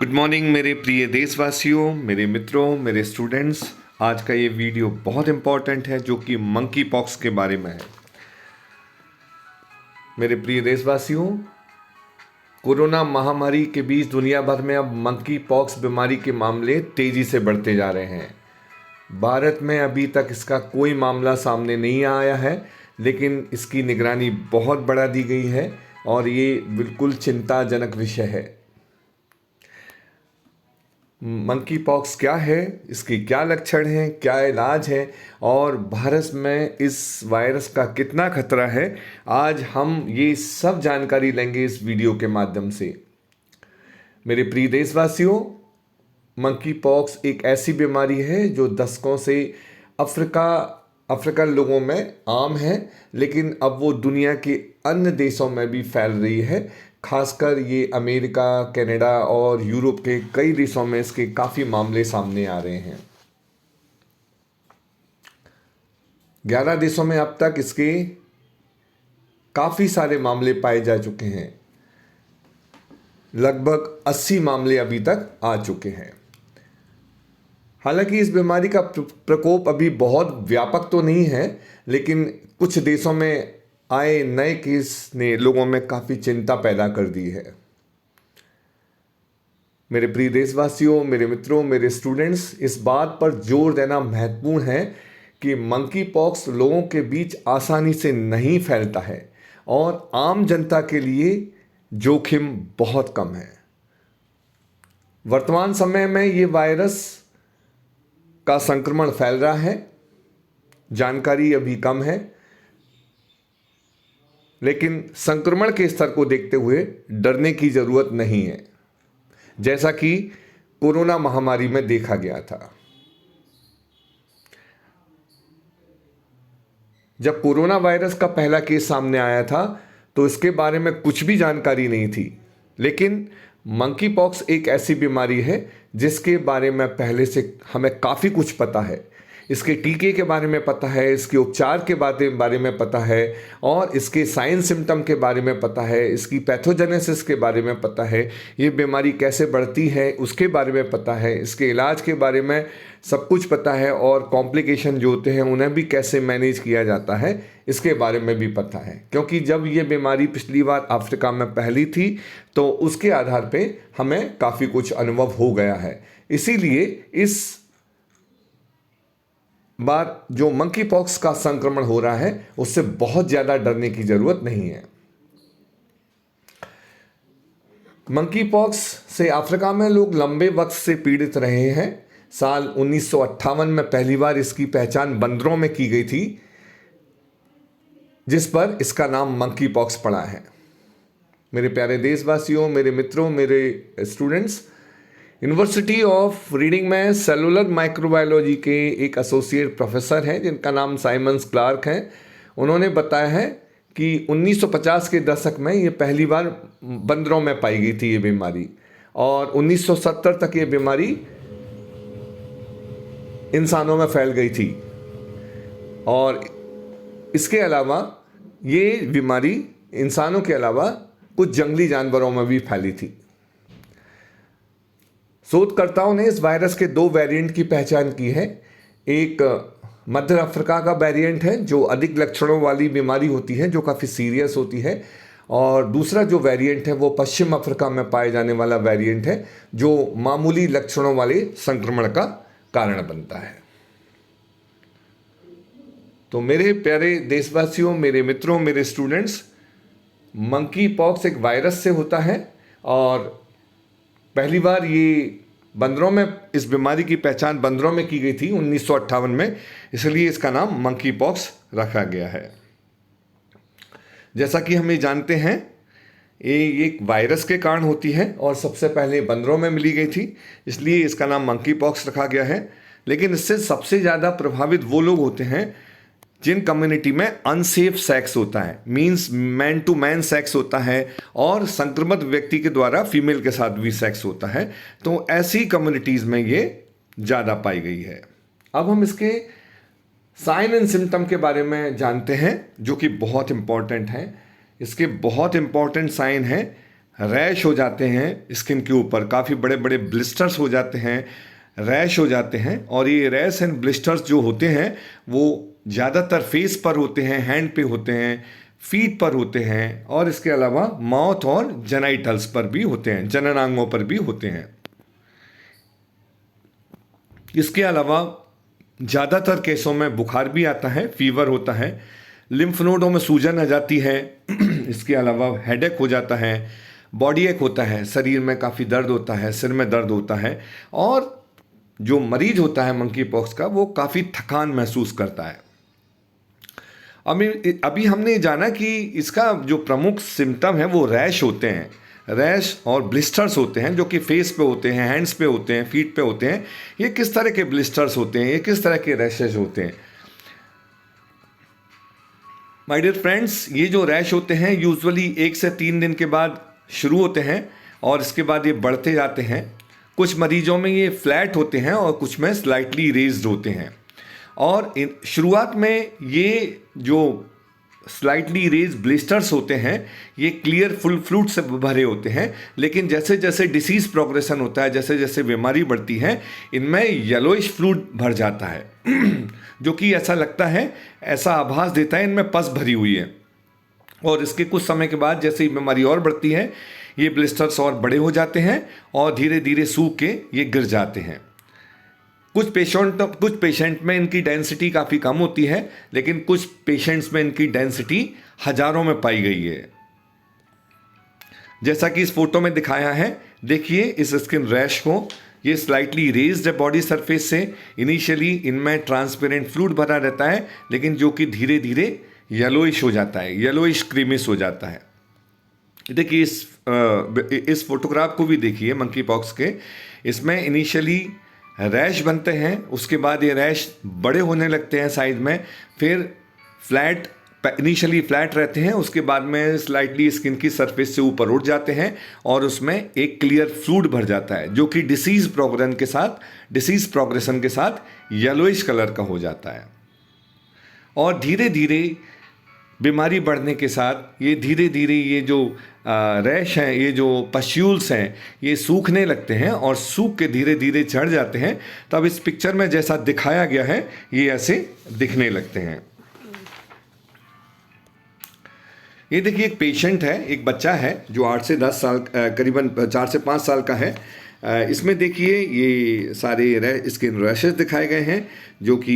Good morning मेरे प्रिय देशवासियों, मेरे मित्रों, मेरे स्टूडेंट्स। आज का ये वीडियो बहुत इम्पॉर्टेंट है जो कि मंकी पॉक्स के बारे में है। मेरे प्रिय देशवासियों, कोरोना महामारी के बीच दुनिया भर में अब मंकी पॉक्स बीमारी के मामले तेज़ी से बढ़ते जा रहे हैं। भारत में अभी तक इसका कोई मामला सामने नहीं आया है, लेकिन इसकी निगरानी बहुत बढ़ा दी गई है और ये बिल्कुल चिंताजनक विषय है। मंकी पॉक्स क्या है, इसकी क्या लक्षण हैं, क्या इलाज है और भारत में इस वायरस का कितना खतरा है, आज हम ये सब जानकारी लेंगे इस वीडियो के माध्यम से। मेरे प्रिय देशवासियों, मंकी पॉक्स एक ऐसी बीमारी है जो दशकों से अफ्रीकन लोगों में आम है, लेकिन अब वो दुनिया के अन्य देशों में भी फैल रही है। खासकर ये अमेरिका, कनाडा और यूरोप के कई देशों में इसके काफ़ी मामले सामने आ रहे हैं। 11 देशों में अब तक इसके काफ़ी सारे मामले पाए जा चुके हैं। लगभग 80 मामले अभी तक आ चुके हैं। हालांकि इस बीमारी का प्रकोप अभी बहुत व्यापक तो नहीं है, लेकिन कुछ देशों में आए नए केस ने लोगों में काफ़ी चिंता पैदा कर दी है। मेरे प्रिय देशवासियों, मेरे मित्रों, मेरे स्टूडेंट्स, इस बात पर जोर देना महत्वपूर्ण है कि मंकी पॉक्स लोगों के बीच आसानी से नहीं फैलता है और आम जनता के लिए जोखिम बहुत कम है। वर्तमान समय में ये वायरस का संक्रमण फैल रहा है, जानकारी अभी कम है, लेकिन संक्रमण के स्तर को देखते हुए डरने की ज़रूरत नहीं है, जैसा कि कोरोना महामारी में देखा गया था। जब कोरोना वायरस का पहला केस सामने आया था तो इसके बारे में कुछ भी जानकारी नहीं थी, लेकिन मंकी पॉक्स एक ऐसी बीमारी है जिसके बारे में पहले से हमें काफ़ी कुछ पता है। इसके टीके के बारे में पता है, इसके उपचार के बारे में पता है और इसके साइन सिम्टम के बारे में पता है, इसकी पैथोजेनेसिस के बारे में पता है, ये बीमारी कैसे बढ़ती है उसके बारे में पता है, इसके इलाज के बारे में सब कुछ पता है और कॉम्प्लिकेशन जो होते हैं उन्हें भी कैसे मैनेज किया जाता है इसके बारे में भी पता है। क्योंकि जब ये बीमारी पिछली बार अफ्रीका में फैली थी तो उसके आधार पे हमें काफ़ी कुछ अनुभव हो गया है। इसीलिए इस बार जो मंकी पॉक्स का संक्रमण हो रहा है उससे बहुत ज़्यादा डरने की ज़रूरत नहीं है। मंकी पॉक्स से अफ्रीका में लोग लंबे वक्त से पीड़ित रहे हैं। साल 1958 में पहली बार इसकी पहचान बंदरों में की गई थी, जिस पर इसका नाम मंकी पॉक्स पड़ा है। मेरे प्यारे देशवासियों, मेरे मित्रों, मेरे स्टूडेंट्स, यूनिवर्सिटी ऑफ रीडिंग में सेलुलर माइक्रोबायोलॉजी के एक एसोसिएट प्रोफेसर हैं जिनका नाम साइमन्स क्लार्क हैं। उन्होंने बताया है कि 1950 के दशक में ये पहली बार बंदरों में पाई गई थी ये बीमारी और 1970 तक ये बीमारी इंसानों में फैल गई थी और इसके अलावा ये बीमारी इंसानों के अलावा कुछ जंगली जानवरों में भी फैली थी। शोधकर्ताओं ने इस वायरस के 2 वेरिएंट की पहचान की है। एक मध्य अफ्रीका का वेरिएंट है जो अधिक लक्षणों वाली बीमारी होती है, जो काफ़ी सीरियस होती है, और दूसरा जो वेरिएंट है वो पश्चिम अफ्रीका में पाए जाने वाला वेरिएंट है जो मामूली लक्षणों वाले संक्रमण का कारण बनता है। तो मेरे प्यारे देशवासियों, मेरे मित्रों, मेरे स्टूडेंट्स, मंकी पॉक्स एक वायरस से होता है और पहली बार ये बंदरों में, इस बीमारी की पहचान बंदरों में की गई थी 1958 में, इसलिए इसका नाम मंकी पॉक्स रखा गया है। जैसा कि हम ये जानते हैं, ये एक वायरस के कारण होती है और सबसे पहले बंदरों में मिली गई थी, इसलिए इसका नाम मंकी पॉक्स रखा गया है। लेकिन इससे सबसे ज़्यादा प्रभावित वो लोग होते हैं जिन कम्युनिटी में अनसेफ सेक्स होता है, means man to man sex होता है और संक्रमित व्यक्ति के द्वारा फीमेल के साथ भी सेक्स होता है, तो ऐसी कम्युनिटीज़ में ये ज़्यादा पाई गई है। अब हम इसके साइन एंड सिम्टम के बारे में जानते हैं जो कि बहुत इम्पॉर्टेंट हैं। इसके बहुत इम्पॉर्टेंट साइन हैं रैश हो जाते हैं स्किन के ऊपर, काफ़ी बड़े बड़े ब्लिस्टर्स हो जाते हैं, रैश हो जाते हैं। और ये रैश एंड ब्लिस्टर्स जो होते हैं वो ज़्यादातर फेस पर होते हैं, हैंड पे होते हैं, फीट पर होते हैं, और इसके अलावा माउथ और जेनाइटल्स पर भी होते हैं, जननांगों पर भी होते हैं। इसके अलावा ज़्यादातर केसों में बुखार भी आता है, फीवर होता है, लिम्फ नोडों में सूजन आ जाती है। इसके अलावा हेडेक हो जाता है, बॉडी एक होता है, शरीर में काफ़ी दर्द होता है, सिर में दर्द होता है, और जो मरीज होता है मंकी पॉक्स का वो काफ़ी थकान महसूस करता है। अभी हमने जाना कि इसका जो प्रमुख सिम्टम है वो रैश होते हैं, रैश और ब्लिस्टर्स होते हैं, जो कि फेस पे होते हैं, हैंड्स पे होते हैं, फीट पे होते हैं। ये किस तरह के ब्लिस्टर्स होते हैं, ये किस तरह के रैशेज होते हैं? माय डियर फ्रेंड्स, ये जो रैश होते हैं यूजुअली 1 से 3 दिन के बाद शुरू होते हैं और इसके बाद ये बढ़ते जाते हैं। कुछ मरीजों में ये फ्लैट होते हैं और कुछ में स्लाइटली रेज्ड होते हैं। और शुरुआत में ये जो स्लाइटली रेज ब्लिस्टर्स होते हैं ये क्लियर फुल फ्लूइड से भरे होते हैं, लेकिन जैसे जैसे डिसीज प्रोग्रेशन होता है, जैसे जैसे बीमारी बढ़ती है, इनमें येलोइश फ्लूइड भर जाता है जो कि ऐसा लगता है, ऐसा आभास देता है इनमें पस भरी हुई है। और इसके कुछ समय के बाद जैसे ही बीमारी और बढ़ती है ये ब्लिस्टर्स और बड़े हो जाते हैं और धीरे धीरे सूख के ये गिर जाते हैं। कुछ पेशेंट में इनकी डेंसिटी काफ़ी कम होती है, लेकिन कुछ पेशेंट्स में इनकी डेंसिटी हजारों में पाई गई है। जैसा कि इस फोटो में दिखाया है, देखिए इस स्किन रैश को, ये स्लाइटली रेज्ड है बॉडी सरफेस से। इनिशियली इनमें ट्रांसपेरेंट फ्लूइड भरा रहता है, लेकिन जो कि धीरे धीरे येलोइश हो जाता है, येलोइश क्रीमिश हो जाता है। देखिए इस फोटोग्राफ को भी देखिए मंकी पॉक्स के। इसमें इनिशियली रैश बनते हैं, उसके बाद ये रैश बड़े होने लगते हैं साइज में, फिर इनिशियली फ्लैट रहते हैं, उसके बाद में स्लाइटली स्किन की सरफेस से ऊपर उठ जाते हैं और उसमें एक क्लियर फ्लूइड भर जाता है, जो कि डिसीज प्रोग्रेशन के साथ येलोइश कलर का हो जाता है। और धीरे धीरे बीमारी बढ़ने के साथ ये धीरे धीरे ये जो रैश हैं, ये जो पस्यूल्स हैं, ये सूखने लगते हैं और सूख के धीरे धीरे चढ़ जाते हैं। तब इस पिक्चर में जैसा दिखाया गया है ये ऐसे दिखने लगते हैं। ये देखिए एक पेशेंट है, एक बच्चा है जो 8 से 10 साल, करीबन 4 से 5 साल का है। इसमें देखिए ये सारे स्किन रैशेस दिखाए गए हैं जो कि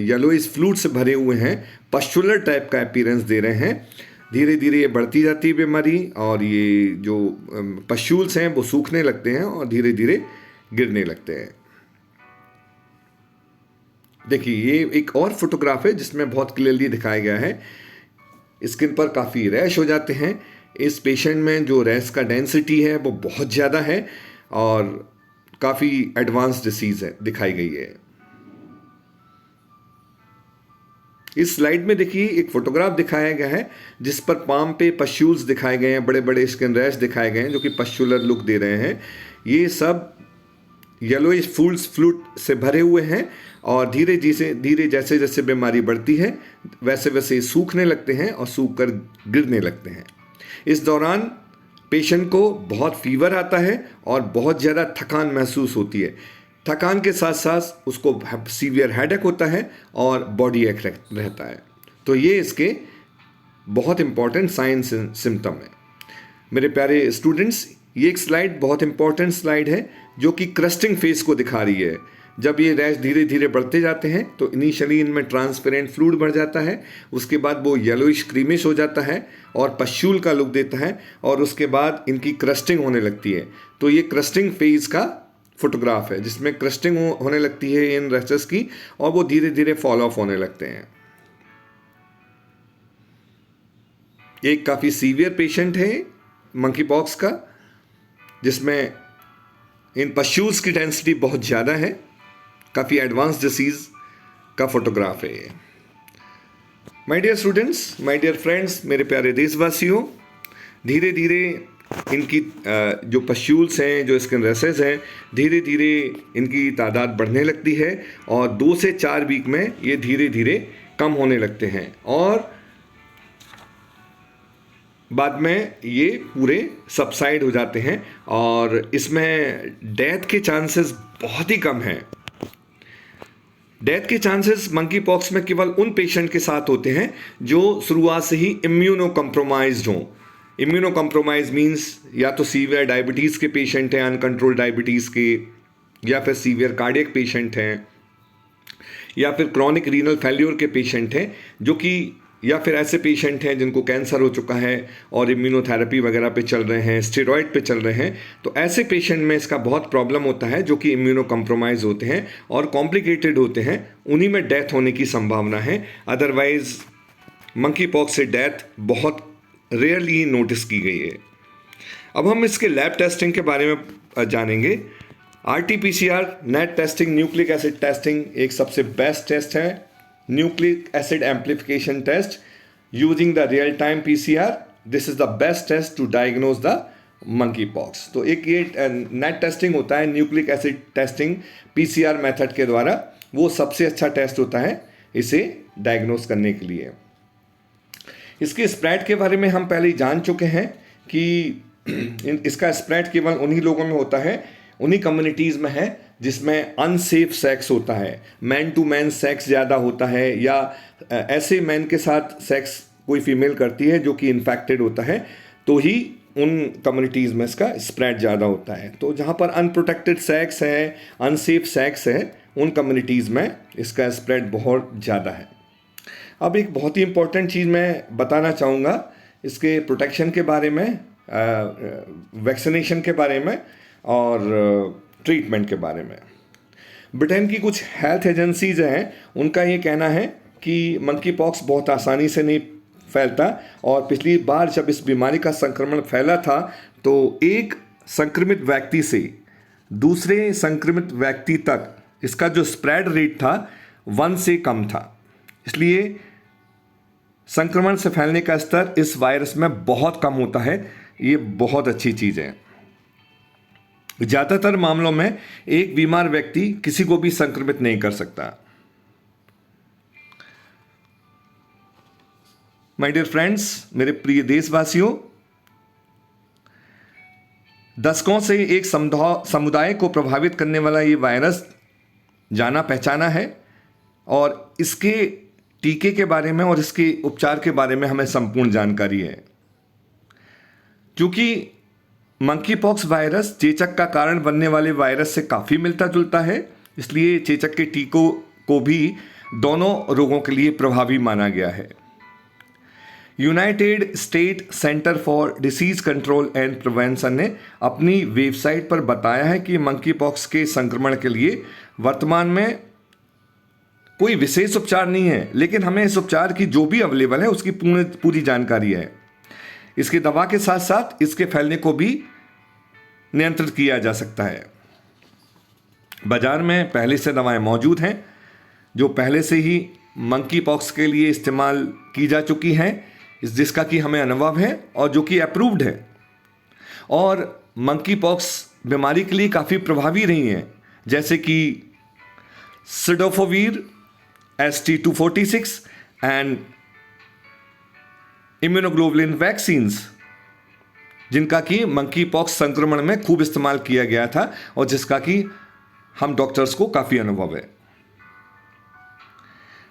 येलोइश फ्लूइड से भरे हुए हैं, पस्चुलर टाइप का अपीयरेंस दे रहे हैं। धीरे धीरे ये बढ़ती जाती है बीमारी और ये जो पस्चुल्स हैं वो सूखने लगते हैं और धीरे धीरे गिरने लगते हैं। देखिए ये एक और फोटोग्राफ है जिसमें बहुत क्लियरली दिखाया गया है, स्किन पर काफ़ी रैश हो जाते हैं। इस पेशेंट में जो रैश का डेंसिटी है वो बहुत ज़्यादा है और काफ़ी एडवांस डिसीज़ है दिखाई गई है। इस स्लाइड में देखिए एक फोटोग्राफ दिखाया गया है जिस पर पाम पे पस्चुल्स दिखाए गए हैं, बड़े बड़े स्किन रैश दिखाए गए हैं जो कि पस्चुलर लुक दे रहे हैं। ये सब येलोइश फ्लूइड से भरे हुए हैं और धीरे जैसे जैसे बीमारी बढ़ती है वैसे वैसे सूखने लगते हैं और सूख कर गिरने लगते हैं। इस दौरान पेशेंट को बहुत फीवर आता है और बहुत ज़्यादा थकान महसूस होती है। थकान के साथ साथ उसको सीवियर हेडेक होता है और बॉडी एक रहता है। तो ये इसके बहुत इंपॉर्टेंट साइन सिम्टम है। मेरे प्यारे स्टूडेंट्स, ये एक स्लाइड बहुत इंपॉर्टेंट स्लाइड है जो कि क्रस्टिंग फेज को दिखा रही है। जब ये रैश धीरे धीरे बढ़ते जाते हैं तो इनिशियली इनमें ट्रांसपेरेंट फ्लूइड बढ़ जाता है, उसके बाद वो येलोइश क्रीमिश हो जाता है और पस्चूल का लुक देता है और उसके बाद इनकी क्रस्टिंग होने लगती है। तो ये क्रस्टिंग फेज का फोटोग्राफ है जिसमें क्रस्टिंग होने लगती है इन रैशेस की और वो धीरे धीरे फॉल ऑफ होने लगते हैं। एक काफ़ी सीवियर पेशेंट है मंकी पॉक्स का जिसमें इन पस्चूल्स की डेंसिटी बहुत ज़्यादा है, काफ़ी एडवांस डिसीज़ का फोटोग्राफ है ये। My dear students, my dear friends, मेरे प्यारे देशवासियों, धीरे धीरे इनकी जो पस्चूल्स हैं, जो स्किन रैशेस हैं, धीरे धीरे इनकी तादाद बढ़ने लगती है और 2 से 4 वीक में ये धीरे धीरे कम होने लगते हैं और बाद में ये पूरे सबसाइड हो जाते हैं और इसमें डेथ के चांसेस बहुत ही कम हैं। डेथ के चांसेस मंकी पॉक्स में केवल उन पेशेंट के साथ होते हैं जो शुरुआत से ही इम्यूनो कम्प्रोमाइज्ड हों। इम्यूनो कम्प्रोमाइज मीन्स या तो सीवियर डायबिटीज़ के पेशेंट हैं, अनकंट्रोल्ड डायबिटीज़ के, या फिर सीवियर कार्डियक पेशेंट हैं, या फिर क्रॉनिक रीनल फेल्योर के पेशेंट हैं, जो कि या फिर ऐसे पेशेंट हैं जिनको कैंसर हो चुका है और इम्यूनोथेरेपी वगैरह पे चल रहे हैं, स्टेरॉइड पे चल रहे हैं। तो ऐसे पेशेंट में इसका बहुत प्रॉब्लम होता है, जो कि इम्यूनो कम्प्रोमाइज़ होते हैं और कॉम्प्लिकेटेड होते हैं, उन्हीं में डेथ होने की संभावना है। अदरवाइज मंकी पॉक्स से डेथ बहुत रेयरली नोटिस की गई है। अब हम इसके लैब टेस्टिंग के बारे में जानेंगे। RT-PCR NAT testing, nucleic acid testing एक सबसे बेस्ट टेस्ट है। Nucleic acid amplification test using the real time PCR, this is the best test to diagnose the monkeypox. तो एक ये नेट टेस्टिंग होता है, nucleic acid testing PCR method के द्वारा, वो सबसे अच्छा टेस्ट होता है इसे डायग्नोज करने के लिए। इसके स्प्रेड के बारे में हम पहले ही जान चुके हैं कि इसका स्प्रेड केवल उन्हीं लोगों में होता है, उन्हीं कम्युनिटीज़ में है जिसमें अनसेफ सेक्स होता है, मैन टू मैन सेक्स ज़्यादा होता है, या ऐसे मैन के साथ सेक्स कोई फीमेल करती है जो कि इन्फेक्टेड होता है, तो ही उन कम्युनिटीज़ में इसका स्प्रेड ज़्यादा होता है। तो जहाँ पर अनप्रोटेक्टेड सेक्स है, अनसेफ सेक्स है, उन कम्युनिटीज़ में इसका स्प्रेड बहुत ज़्यादा है। अब एक बहुत ही इंपॉर्टेंट चीज़ मैं बताना चाहूँगा इसके प्रोटेक्शन के बारे में, वैक्सीनेशन के बारे में और ट्रीटमेंट के बारे में। ब्रिटेन की कुछ हेल्थ एजेंसीज हैं, उनका ये कहना है कि मंकी पॉक्स बहुत आसानी से नहीं फैलता, और पिछली बार जब इस बीमारी का संक्रमण फैला था तो एक संक्रमित व्यक्ति से दूसरे संक्रमित व्यक्ति तक इसका जो स्प्रेड रेट था 1 से कम था। इसलिए संक्रमण से फैलने का स्तर इस वायरस में बहुत कम होता है। ये बहुत अच्छी चीज़ है। ज़्यादातर मामलों में एक बीमार व्यक्ति किसी को भी संक्रमित नहीं कर सकता। माय डियर फ्रेंड्स, मेरे प्रिय देशवासियों, दशकों से एक समुदाय को प्रभावित करने वाला ये वायरस जाना पहचाना है, और इसके टीके के बारे में और इसके उपचार के बारे में हमें संपूर्ण जानकारी है। क्योंकि मंकी पॉक्स वायरस चेचक का कारण बनने वाले वायरस से काफ़ी मिलता जुलता है, इसलिए चेचक के टीकों को भी दोनों रोगों के लिए प्रभावी माना गया है। United state centre for disease control and prevention ने अपनी वेबसाइट पर बताया है कि मंकी पॉक्स के संक्रमण के लिए वर्तमान में कोई विशेष उपचार नहीं है, लेकिन हमें इस उपचार की जो भी अवेलेबल है उसकी पूरी जानकारी है। इसकी दवा के साथ साथ इसके फैलने को भी नियंत्रित किया जा सकता है। बाजार में पहले से दवाएं मौजूद हैं जो पहले से ही मंकी पॉक्स के लिए इस्तेमाल की जा चुकी हैं, जिसका कि हमें अनुभव है और जो कि अप्रूव्ड है, और मंकी पॉक्स बीमारी के लिए काफ़ी प्रभावी रही हैं, जैसे कि सिडोफोवीर, ST-246 एंड इम्यूनोग्लोबुलिन वैक्सीन्स, जिनका कि मंकी पॉक्स संक्रमण में खूब इस्तेमाल किया गया था और जिसका कि हम डॉक्टर्स को काफ़ी अनुभव है।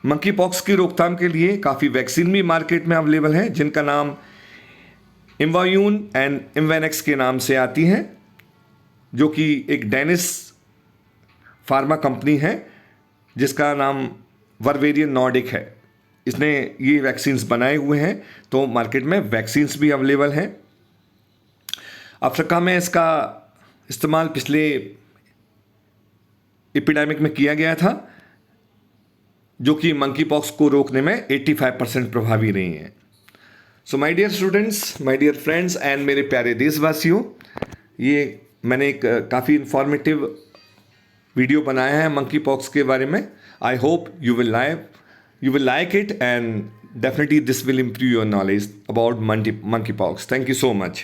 मंकी पॉक्स की रोकथाम के लिए काफ़ी वैक्सीन भी मार्केट में अवेलेबल है, जिनका नाम इम्वायून एंड इम्वेनेक्स के नाम से आती हैं, जो कि एक डेनिश फार्मा कंपनी है जिसका नाम वर्वेरियन नॉर्डिक है। इसने ये वैक्सीन्स बनाए हुए हैं, तो मार्केट में वैक्सीन्स भी अवेलेबल हैं। अफ्रीका में इसका इस्तेमाल पिछले एपिडेमिक में किया गया था, जो कि मंकी पॉक्स को रोकने में 85% प्रभावी रही हैं। So my dear students, my dear friends and मेरे प्यारे देशवासियों, ये मैंने एक काफ़ी इंफॉर्मेटिव वीडियो बनाया है मंकी पॉक्स के बारे में। I hope you will like it, and definitely this will improve your knowledge about monkeypox. Thank you so much.